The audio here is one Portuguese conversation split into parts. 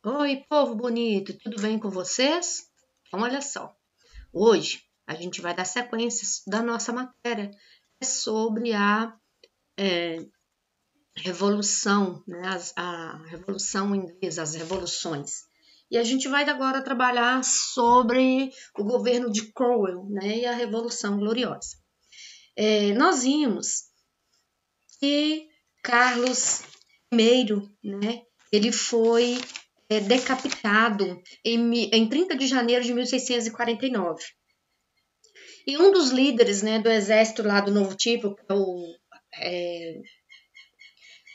Oi, povo bonito, tudo bem com vocês? Então, olha só, hoje a gente vai dar sequência da nossa matéria sobre a Revolução, né, a Revolução Inglesa, as revoluções. E a gente vai agora trabalhar sobre o governo de Cromwell, né, e a Revolução Gloriosa. Nós vimos que Carlos I, né, ele foi decapitado em 30 de janeiro de 1649. E um dos líderes, né, do exército lá do Novo Tipo, que é o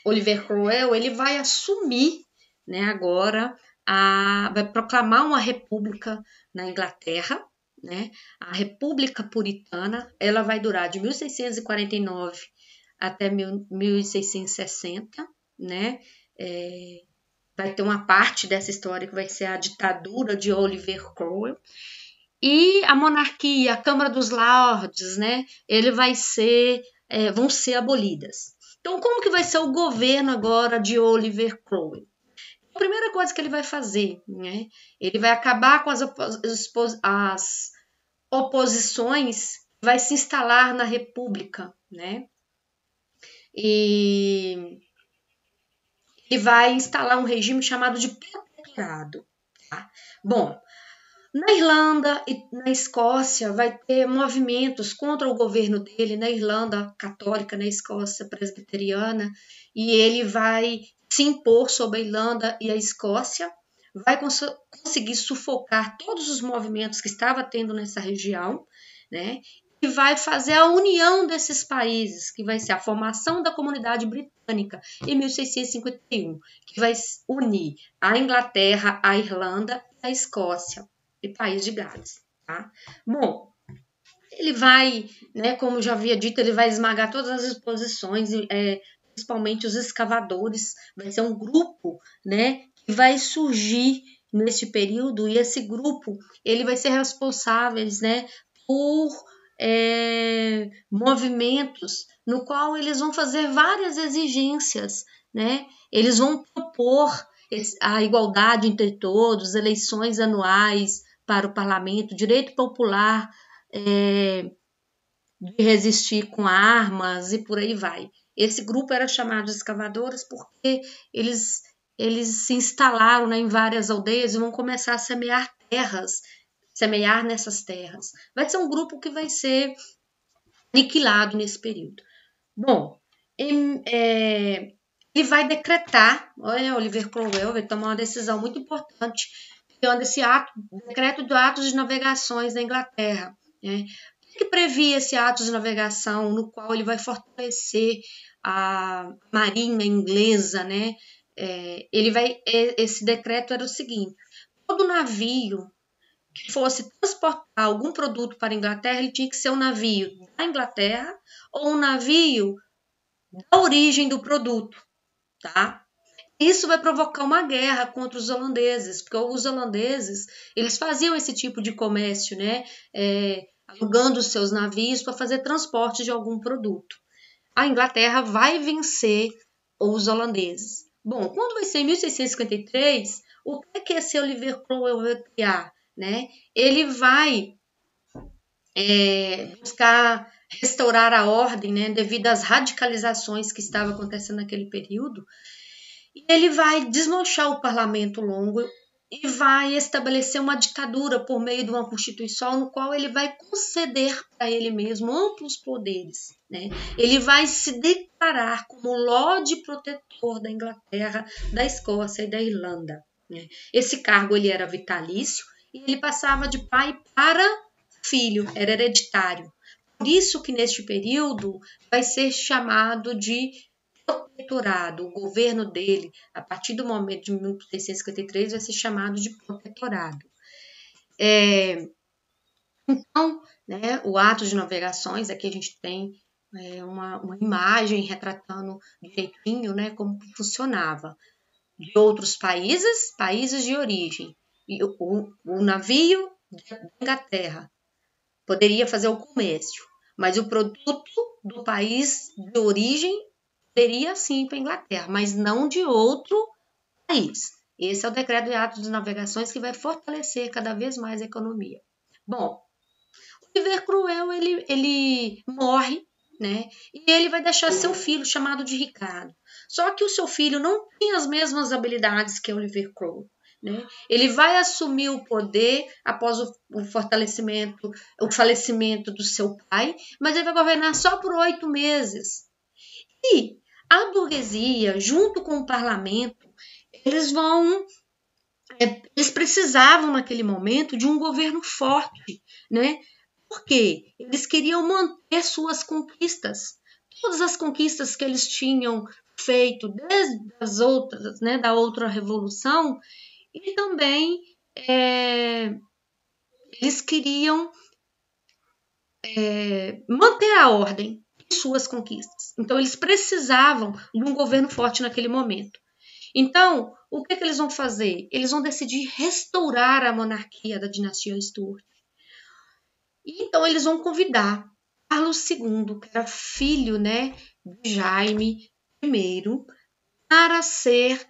Oliver Cromwell, ele vai assumir, né, agora, vai proclamar uma república na Inglaterra, né, a República Puritana. Ela vai durar de 1649 até 1660, né, vai ter uma parte dessa história que vai ser a ditadura de Oliver Cromwell. E a monarquia, a Câmara dos Lordes, né, vão ser abolidas. Então, como que vai ser o governo agora de Oliver Cromwell? A primeira coisa que ele vai fazer, né, ele vai acabar com as oposições, vai se instalar na República, né, e ele vai instalar um regime chamado de protetorado. Tá? Bom, na Irlanda e na Escócia vai ter movimentos contra o governo dele, na Irlanda católica, na Escócia presbiteriana, e ele vai se impor sobre a Irlanda e a Escócia, vai conseguir sufocar todos os movimentos que estava tendo nessa região, né? E vai fazer a união desses países, que vai ser a formação da comunidade britânica em 1651, que vai unir a Inglaterra, a Irlanda e a Escócia e País de Gales. Tá? Bom, ele vai, né, como já havia dito, ele vai esmagar todas as exposições, principalmente os escavadores. Vai ser um grupo, né, que vai surgir nesse período, e esse grupo ele vai ser responsável, né, por movimentos no qual eles vão fazer várias exigências, né? Eles vão propor a igualdade entre todos, eleições anuais para o parlamento, direito popular de resistir com armas e por aí vai. Esse grupo era chamado de escavadores porque eles se instalaram, né, em várias aldeias e vão começar a semear nessas terras. Vai ser um grupo que vai ser aniquilado nesse período. Bom, ele vai decretar, olha, Oliver Cromwell vai tomar uma decisão muito importante, que é esse decreto de atos de navegações na Inglaterra. Né? O que previa esse ato de navegação, no qual ele vai fortalecer a marinha inglesa, né? Esse decreto era o seguinte: todo navio que fosse transportar algum produto para a Inglaterra, ele tinha que ser um navio da Inglaterra ou um navio da origem do produto, tá? Isso vai provocar uma guerra contra os holandeses, porque os holandeses, eles faziam esse tipo de comércio, né? Alugando os seus navios para fazer transporte de algum produto. A Inglaterra vai vencer os holandeses. Bom, quando vai ser em 1653, o que esse Oliver Cromwell vai criar? Né? Ele vai buscar restaurar a ordem, né, devido às radicalizações que estavam acontecendo naquele período. E ele vai desmanchar o parlamento longo e vai estabelecer uma ditadura por meio de uma constituição no qual ele vai conceder para ele mesmo amplos poderes. Né? Ele vai se declarar como Lorde Protetor da Inglaterra, da Escócia e da Irlanda. Né? Esse cargo ele era vitalício e ele passava de pai para filho, era hereditário. Por isso que neste período vai ser chamado de protetorado. O governo dele, a partir do momento de 1653, vai ser chamado de protetorado. Então, né, o ato de navegações, aqui a gente tem uma imagem retratando direitinho, né, como funcionava. De outros países de origem. E o navio da Inglaterra poderia fazer o comércio, mas o produto do país de origem poderia sim para a Inglaterra, mas não de outro país. Esse é o decreto de atos de navegações que vai fortalecer cada vez mais a economia. Bom, Oliver Cromwell, ele morre, né? E ele vai deixar seu filho, chamado de Ricardo. Só que o seu filho não tem as mesmas habilidades que Oliver Cromwell, né? Ele vai assumir o poder após o fortalecimento, o falecimento do seu pai, mas ele vai governar só por 8 meses. E a burguesia, junto com o parlamento, eles precisavam naquele momento de um governo forte, né? Porque eles queriam manter suas conquistas, todas as conquistas que eles tinham feito desde as outras, né, da outra revolução, e também eles queriam manter a ordem em suas conquistas. Então eles precisavam de um governo forte naquele momento. Então, o que eles vão fazer? Eles vão decidir restaurar a monarquia da dinastia Stuart. E então eles vão convidar Carlos II, que era filho, né, de Jaime I, para ser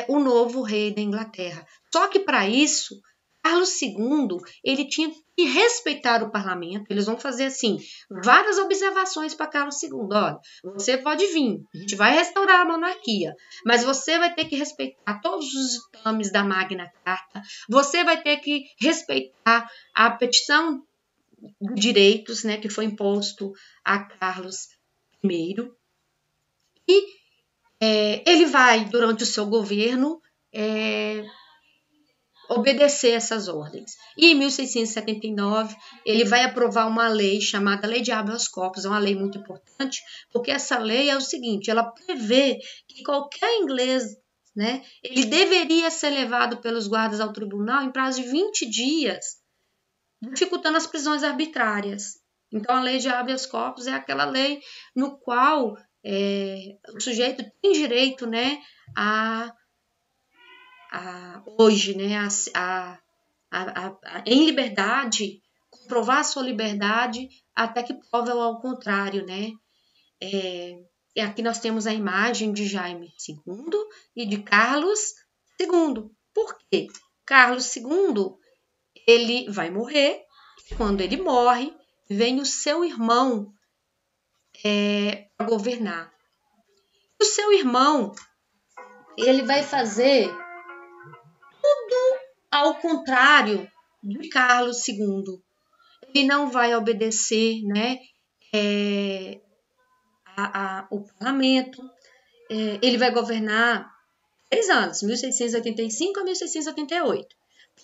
o novo rei da Inglaterra. Só que para isso, Carlos II, ele tinha que respeitar o parlamento. Eles vão fazer assim, várias observações para Carlos II. Olha, você pode vir, a gente vai restaurar a monarquia, mas você vai ter que respeitar todos os ditames da Magna Carta, você vai ter que respeitar a petição de direitos, né, que foi imposto a Carlos I. E ele vai, durante o seu governo, obedecer essas ordens. E em 1679, ele vai aprovar uma lei chamada Lei de Habeas Corpus, é uma lei muito importante, porque essa lei é o seguinte, ela prevê que qualquer inglês, né, ele deveria ser levado pelos guardas ao tribunal em prazo de 20 dias, dificultando as prisões arbitrárias. Então, a Lei de Habeas Corpus é aquela lei no qual o sujeito tem direito, né, hoje, né, em liberdade, comprovar a sua liberdade até que prove ao contrário, né? E aqui nós temos a imagem de Jaime II e de Carlos II. Por quê? Carlos II, ele vai morrer. Quando ele morre, vem o seu irmão para governar. O seu irmão, ele vai fazer tudo ao contrário de Carlos II. Ele não vai obedecer, né, o parlamento. Ele vai governar 3 anos, 1685 a 1688.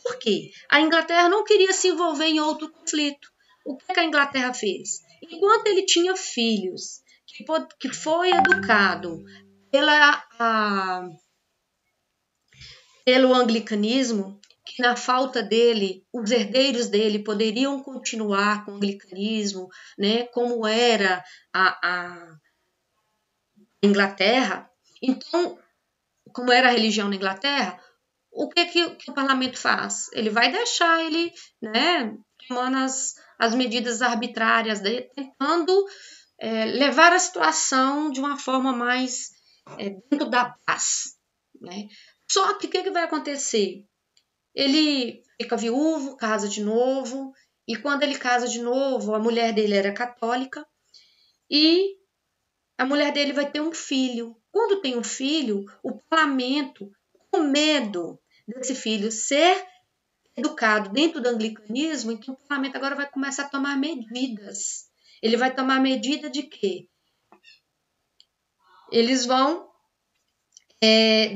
Por quê? A Inglaterra não queria se envolver em outro conflito. O que a Inglaterra fez? Enquanto ele tinha filhos, que foi educado pelo anglicanismo, que na falta dele, os herdeiros dele poderiam continuar com o anglicanismo, né, como era a Inglaterra. Então, como era a religião na Inglaterra, o que o parlamento faz? Ele vai deixar ele, né, tomando as medidas arbitrárias dele, tentando levar a situação de uma forma mais dentro da paz, né? Só que o que vai acontecer? Ele fica viúvo, casa de novo, e quando ele casa de novo, a mulher dele era católica, e a mulher dele vai ter um filho. Quando tem um filho, o parlamento, com medo desse filho ser educado dentro do anglicanismo, então o parlamento agora vai começar a tomar medidas. Ele vai tomar medida de quê? Eles vão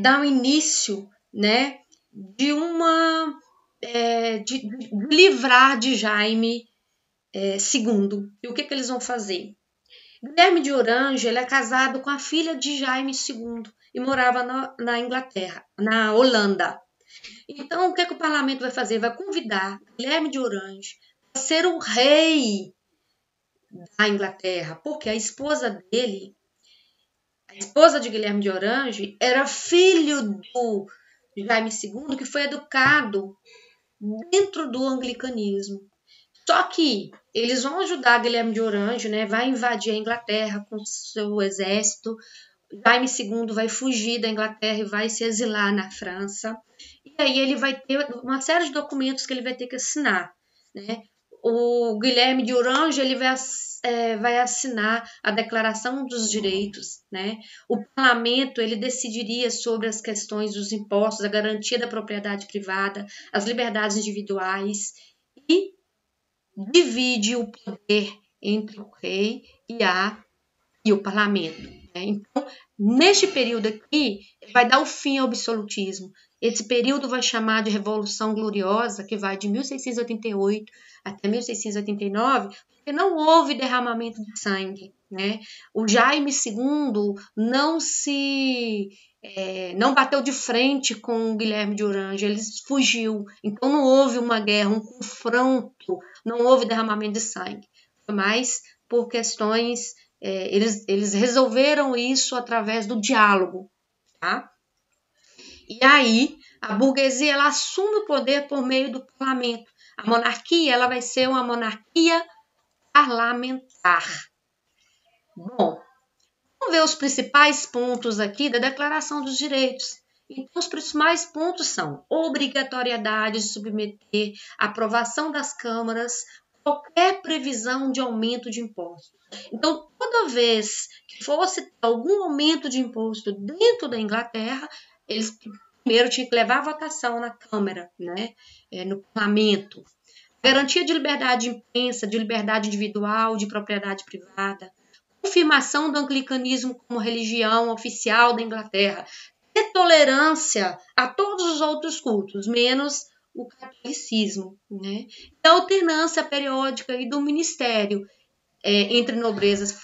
dar um início, né, de livrar de Jaime II. E o que eles vão fazer? Guilherme de Orange, ele é casado com a filha de Jaime II e morava na Inglaterra, na Holanda. Então, o que o parlamento vai fazer? Vai convidar Guilherme de Orange a ser o rei da Inglaterra, porque a esposa dele, a esposa de Guilherme de Orange, era filho do Jaime II, que foi educado dentro do anglicanismo. Só que eles vão ajudar Guilherme de Orange, né? Vai invadir a Inglaterra com seu exército, Jaime II vai fugir da Inglaterra e vai se exilar na França. E aí ele vai ter uma série de documentos que ele vai ter que assinar, né? O Guilherme de Orange ele vai assinar a Declaração dos Direitos, né? O parlamento ele decidiria sobre as questões dos impostos, a garantia da propriedade privada, as liberdades individuais e divide o poder entre o rei e o parlamento, né? Então, neste período aqui, vai dar o fim ao absolutismo. Esse período vai chamar de Revolução Gloriosa, que vai de 1688 até 1689, porque não houve derramamento de sangue, né? O Jaime II não bateu de frente com o Guilherme de Orange, ele fugiu. Então não houve uma guerra, um confronto, não houve derramamento de sangue. Foi mais por questões, eles resolveram isso através do diálogo, tá? E aí a burguesia ela assume o poder por meio do parlamento. A monarquia ela vai ser uma monarquia parlamentar. Bom, vamos ver os principais pontos aqui da Declaração dos Direitos. Então, os principais pontos são obrigatoriedade de submeter à aprovação das câmaras qualquer previsão de aumento de imposto. Então, toda vez que fosse algum aumento de imposto dentro da Inglaterra, eles primeiro tinham que levar a votação na Câmara, né? No parlamento. Garantia de liberdade de imprensa, de liberdade individual, de propriedade privada. Confirmação do anglicanismo como religião oficial da Inglaterra. Ter tolerância a todos os outros cultos, menos o catolicismo, né? E a alternância periódica aí do ministério entre nobreza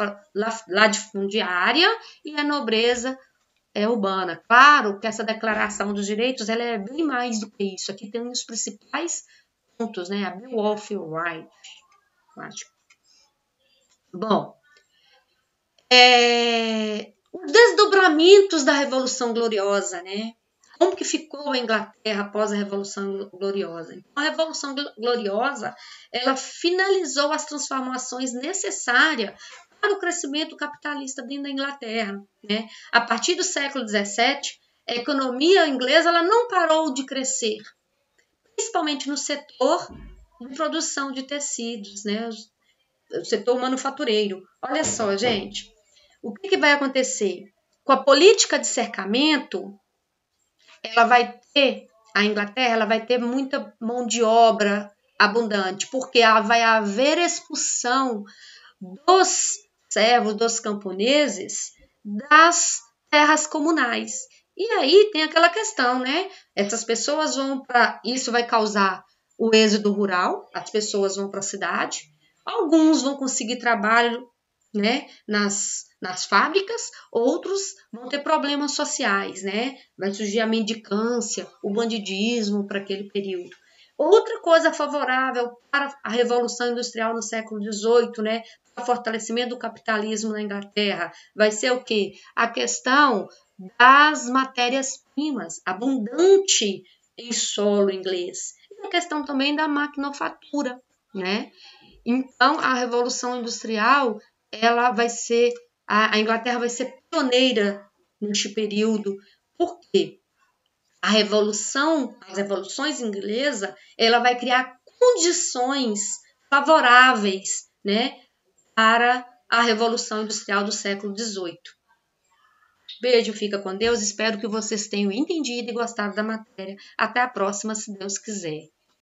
latifundiária e a nobreza urbana. Claro que essa Declaração dos Direitos ela é bem mais do que isso. Aqui tem os principais pontos, né? A Bill of Rights. Bom, os desdobramentos da Revolução Gloriosa, né? Como que ficou a Inglaterra após a Revolução Gloriosa? Então, a Revolução Gloriosa ela finalizou as transformações necessárias para o crescimento capitalista dentro da Inglaterra, né? A partir do século XVII, a economia inglesa ela não parou de crescer, principalmente no setor de produção de tecidos, né? O setor manufatureiro. Olha só, gente, o que vai acontecer? Com a política de cercamento, a Inglaterra ela vai ter muita mão de obra abundante, porque vai haver expulsão dos servos, dos camponeses, das terras comunais. E aí tem aquela questão, né? Essas pessoas isso vai causar o êxodo rural, as pessoas vão para a cidade, alguns vão conseguir trabalho, né, nas fábricas, outros vão ter problemas sociais, né? Vai surgir a mendicância, o bandidismo para aquele período. Outra coisa favorável para a Revolução Industrial no século XVIII, né, para o fortalecimento do capitalismo na Inglaterra, vai ser o quê? A questão das matérias-primas, abundante em solo inglês. E a questão também da maquinofatura, né? Então, a Revolução Industrial, ela vai ser, a Inglaterra vai ser pioneira neste período. Por quê? As revoluções inglesas, ela vai criar condições favoráveis, né, para a Revolução Industrial do século XVIII. Beijo, fica com Deus. Espero que vocês tenham entendido e gostado da matéria. Até a próxima, se Deus quiser.